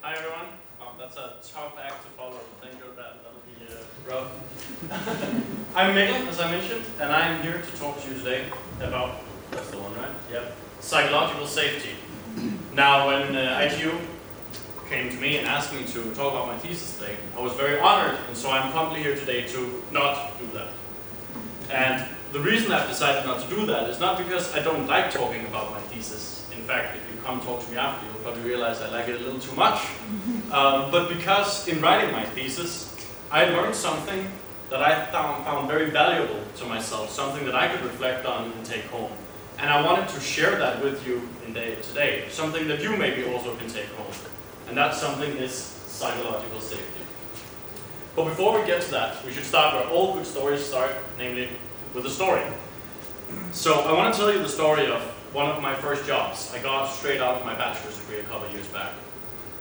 Hi everyone. That's a tough act to follow. Thank you. That'll be rough. I'm Mikkel, as I mentioned, and I am here to talk to you today about, that's the one, right? Yep. Psychological safety. Now, when ITU came to me and asked me to talk about my thesis today, I was very honored, and so I'm probably here today to not do that. And the reason I've decided not to do that is not because I don't like talking about my thesis. In fact, if you come talk to me after, you'll probably realize I like it a little too much. But because in writing my thesis, I learned something that I found very valuable to myself, something that I could reflect on and take home. And I wanted to share that with you today, something that you maybe also can take home. And that something is psychological safety. But before we get to that, we should start where all good stories start, namely with a story. So I want to tell you the story of one of my first jobs. I got straight out of my bachelor's degree a couple of years back.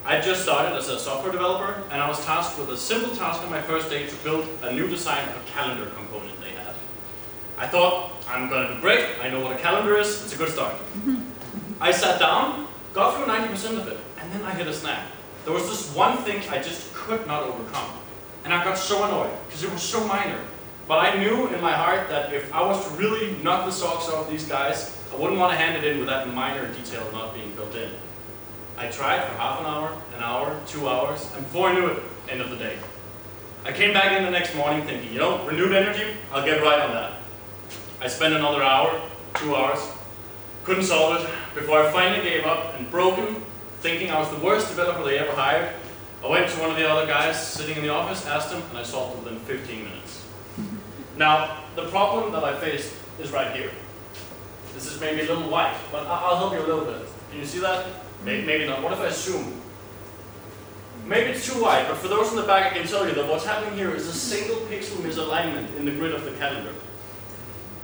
I just started as a software developer, and I was tasked with a simple task on my first day to build a new design of a calendar component they had. I thought, I'm going to do great, I know what a calendar is, it's a good start. I sat down, got through 90% of it, and then I hit a snag. There was this one thing I just could not overcome. And I got so annoyed, because it was so minor. But I knew in my heart that if I was to really knock the socks off these guys, I wouldn't want to hand it in with that minor detail not being built in. I tried for half an hour, 2 hours, and before I knew it, end of the day. I came back in the next morning thinking, you know, renewed energy, I'll get right on that. I spent another hour, 2 hours, couldn't solve it, before I finally gave up and broken, thinking I was the worst developer they ever hired. I went to one of the other guys sitting in the office, asked him, and I solved it within 15 minutes. Now, the problem that I faced is right here. This is maybe a little white, but I'll help you a little bit. Can you see that? Maybe not. What if I zoom? Maybe it's too white, but for those in the back, I can tell you that what's happening here is a single pixel misalignment in the grid of the calendar.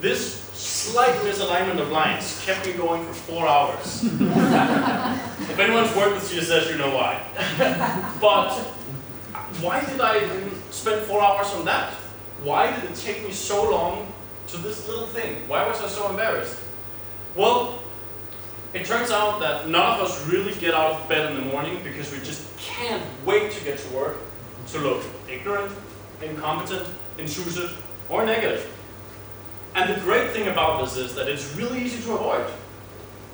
This slight misalignment of lines kept me going for 4 hours. If anyone's worked with CSS, you know why. But why did I spend 4 hours on that? Why did it take me so long to this little thing? Why was I so embarrassed? Well, it turns out that none of us really get out of bed in the morning because we just can't wait to get to work to look ignorant, incompetent, intrusive, or negative. And the great thing about this is that it's really easy to avoid.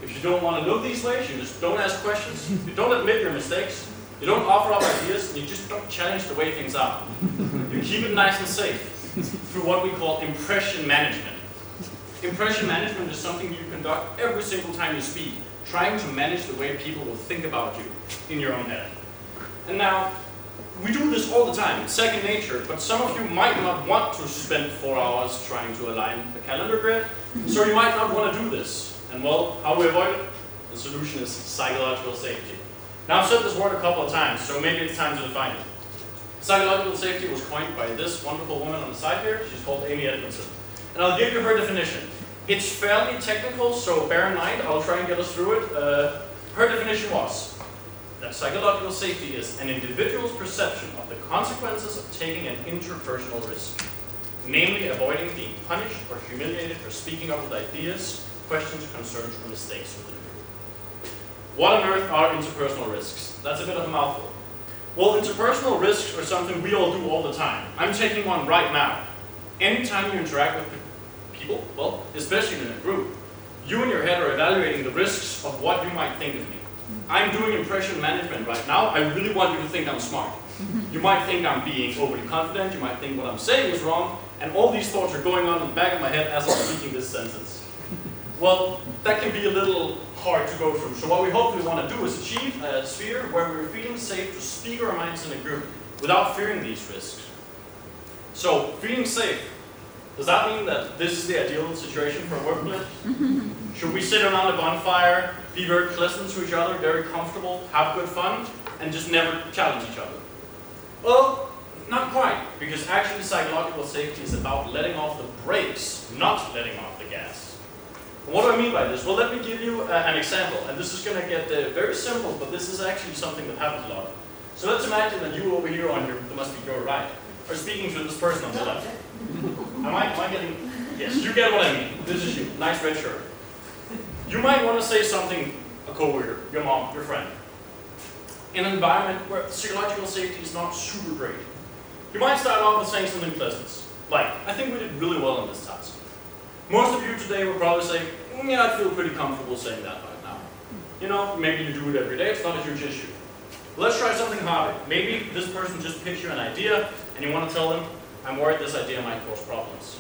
If you don't want to look these ways, you just don't ask questions, you don't admit your mistakes, you don't offer up ideas, and you just don't challenge the way things are. You keep it nice and safe through what we call impression management. Impression management is something you conduct every single time you speak, trying to manage the way people will think about you in your own head. And now, we do this all the time, it's second nature, but some of you might not want to spend 4 hours trying to align a calendar grid, so you might not want to do this. And well, how do we avoid it? The solution is psychological safety. Now I've said this word a couple of times, so maybe it's time to define it. Psychological safety was coined by this wonderful woman on the side here. She's called Amy Edmondson. And I'll give you her definition. It's fairly technical, so bear in mind, I'll try and get us through it. Her definition was that psychological safety is an individual's perception of the consequences of taking an interpersonal risk, namely avoiding being punished or humiliated for speaking up with ideas, questions, concerns, or mistakes within the group. What on earth are interpersonal risks? That's a bit of a mouthful. Well, interpersonal risks are something we all do all the time. I'm taking one right now. Anytime you interact with people, well, especially in a group, you in your head are evaluating the risks of what you might think of me. I'm doing impression management right now. I really want you to think I'm smart. You might think I'm being overly confident. You might think what I'm saying is wrong. And all these thoughts are going on in the back of my head as I'm speaking this sentence. Well, that can be a little hard to go through. So what we hopefully want to do is achieve a sphere where we're feeling safe to speak our minds in a group without fearing these risks. So, feeling safe, does that mean that this is the ideal situation for a workplace? Should we sit around a bonfire, be very pleasant to each other, very comfortable, have good fun, and just never challenge each other? Well, not quite, because actually psychological safety is about letting off the brakes, not letting off the gas. And what do I mean by this? Well, let me give you an example, and this is going to get very simple, but this is actually something that happens a lot. So let's imagine that you over here on your, there must be your right, are speaking to this person on the left. Am I getting, yes, you get what I mean. This is you, nice red shirt. You might want to say something, a coworker, your mom, your friend. in an environment where psychological safety is not super great. You might start off with saying something pleasant, like, I think we did really well on this task. Most of you today will probably say, yeah, I feel pretty comfortable saying that right now. You know, maybe you do it every day, it's not a huge issue. Let's try something harder. Maybe this person just pitched you an idea and you want to tell them, I'm worried this idea might cause problems.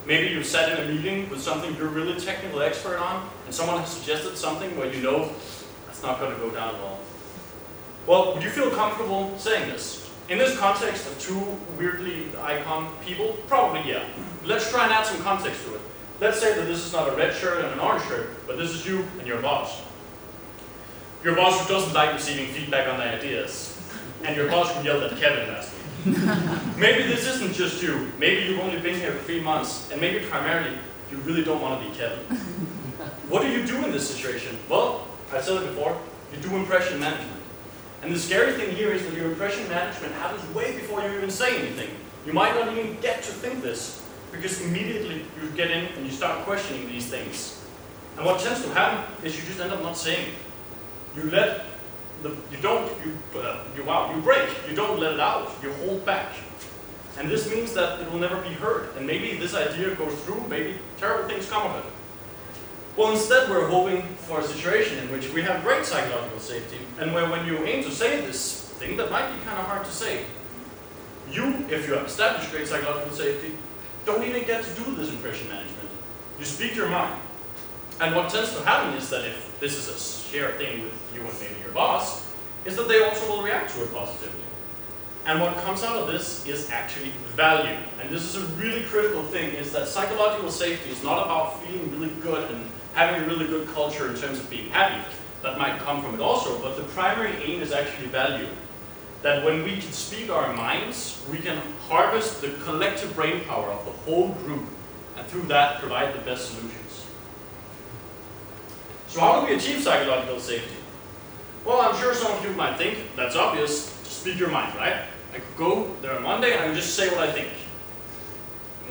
Maybe you've sat in a meeting with something you're really technical expert on and someone has suggested something where you know that's not going to go down well. Well, would you feel comfortable saying this? In this context of two weirdly icon people, probably yeah. Let's try and add some context to it. Let's say that this is not a red shirt and an orange shirt, but this is you and your boss. Your boss who doesn't like receiving feedback on their ideas. And your boss who yelled at Kevin last week. Maybe this isn't just you. Maybe you've only been here for 3 months, and maybe primarily you really don't want to be Kevin. What do you do in this situation? Well, I said it before, you do impression management. And the scary thing here is that your impression management happens way before you even say anything. You might not even get to think this, because immediately you get in and you start questioning these things. And what tends to happen is you just end up not saying it. You let you break, you don't let it out, you hold back. And this means that it will never be heard. And maybe this idea goes through, maybe terrible things come of it. Well, instead we're hoping for a situation in which we have great psychological safety, and where when you aim to say this thing that might be kind of hard to say, you, if you have established great psychological safety, don't even get to do this impression management. You speak your mind. And what tends to happen is that if this is a shared thing with you and maybe your boss, is that they also will react to it positively. And what comes out of this is actually value. And this is a really critical thing, is that psychological safety is not about feeling really good and having a really good culture in terms of being happy. That might come from it also, but the primary aim is actually value. That when we can speak our minds, we can harvest the collective brain power of the whole group, and through that provide the best solutions. So how do we achieve psychological safety? Well, I'm sure some of you might think that's obvious, just speak your mind, right? I could go there on Monday and I would just say what I think.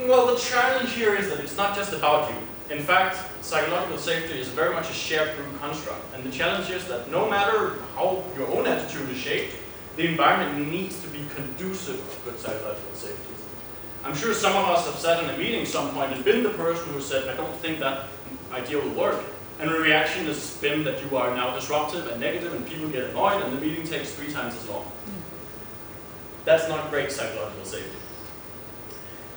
Well, the challenge here is that it's not just about you. In fact, psychological safety is very much a shared group construct, and the challenge is that no matter how your own attitude is shaped, the environment needs to be conducive of good psychological safety. I'm sure some of us have sat in a meeting at some point and been the person who said, I don't think that idea will work. And the reaction has been that you are now disruptive and negative and people get annoyed and the meeting takes 3 times as long. That's not great psychological safety.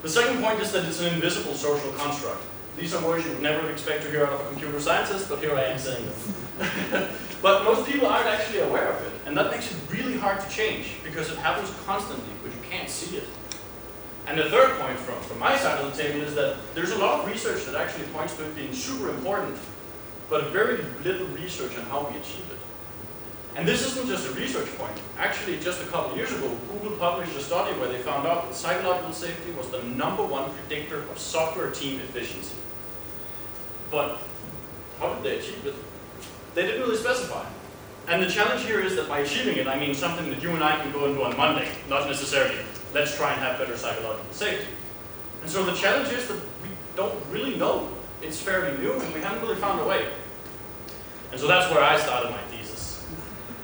The second point is that it's an invisible social construct. These are words you would never expect to hear out of a computer scientist, but here I am saying them. But most people aren't actually aware of it, and that makes it really hard to change because it happens constantly, but you can't see it. And the third point from my side of the table is that there's a lot of research that actually points to it being super important, but very little research on how we achieve it. And this isn't just a research point. Actually, just a couple of years ago, Google published a study where they found out that psychological safety was the #1 predictor of software team efficiency. But how did they achieve it? They didn't really specify. And the challenge here is that by achieving it, I mean something that you and I can go and do on Monday, not necessarily, let's try and have better psychological safety. And so the challenge is that we don't really know. It's fairly new and we haven't really found a way. And so that's where I started my thesis.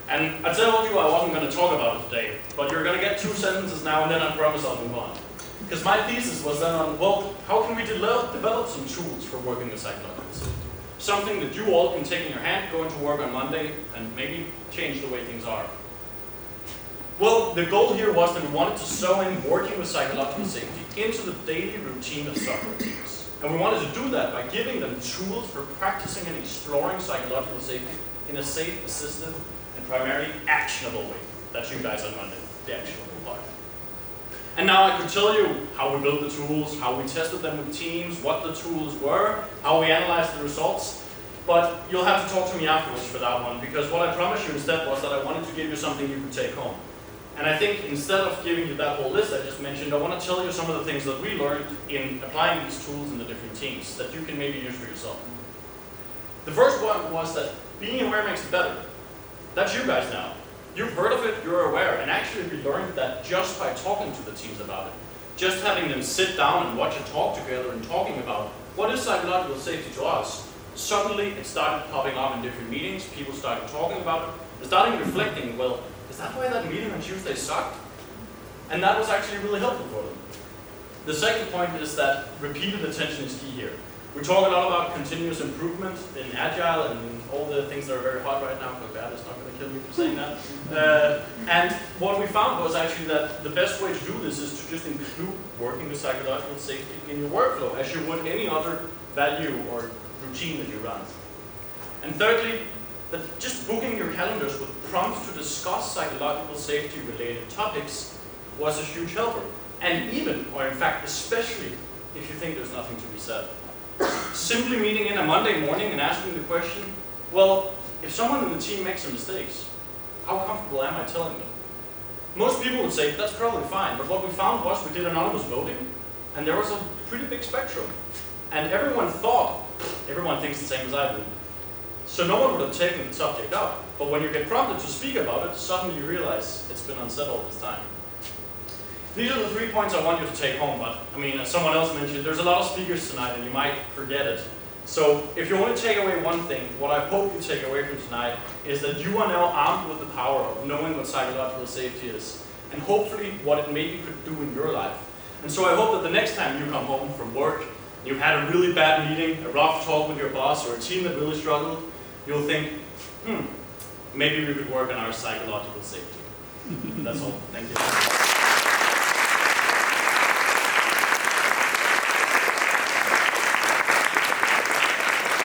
And I told you I wasn't going to talk about it today, but you're going to get 2 sentences now and then I promise I'll move on. Because my thesis was then on, well, how can we develop some tools for working with psychological safety? Something that you all can take in your hand, go into work on Monday, and maybe change the way things are. Well, the goal here was that we wanted to sew in working with psychological safety into the daily routine of software teams. And we wanted to do that by giving them tools for practicing and exploring psychological safety in a safe, assisted, and primarily actionable way. That's you guys on Monday, the actionable part. And now I could tell you how we built the tools, how we tested them with teams, what the tools were, how we analyzed the results, but you'll have to talk to me afterwards for that one, because what I promised you instead was that I wanted to give you something you could take home. And I think instead of giving you that whole list I just mentioned, I want to tell you some of the things that we learned in applying these tools in the different teams that you can maybe use for yourself. The first one was that being aware makes it better. That's you guys now. You've heard of it, you're aware, and actually we learned that just by talking to the teams about it. Just having them sit down and watch a talk together and talking about what is psychological safety to us, suddenly it started popping up in different meetings, people started talking about it, they started reflecting, well, is is that why that meeting on Tuesday sucked? And that was actually really helpful for them. The second point is that repeated attention is key here. We talk a lot about continuous improvement in Agile and all the things that are very hot right now. But bad is not going to kill me for saying that. And what we found was actually that the best way to do this is to just include working with psychological safety in your workflow, as you would any other value or routine that you run. And thirdly, that just booking your calendars with prompts to discuss psychological safety related topics was a huge helper. And even, or in fact, especially if you think there's nothing to be said. Simply meeting in a Monday morning and asking the question, well, if someone in the team makes some mistakes, how comfortable am I telling them? Most people would say, that's probably fine, but what we found was we did anonymous voting, and there was a pretty big spectrum. And everyone thinks the same as I do. So no one would have taken the subject up, but when you get prompted to speak about it, suddenly you realize it's been unsaid all this time. These are the 3 points I want you to take home, but I mean, as someone else mentioned, there's a lot of speakers tonight and you might forget it. So if you want to take away one thing, what I hope you take away from tonight is that you are now armed with the power of knowing what psychological safety is, and hopefully what it maybe could do in your life. And so I hope that the next time you come home from work, you've had a really bad meeting, a rough talk with your boss, or a team that really struggled, you'll think, maybe we could work on our psychological safety. That's all. Thank you.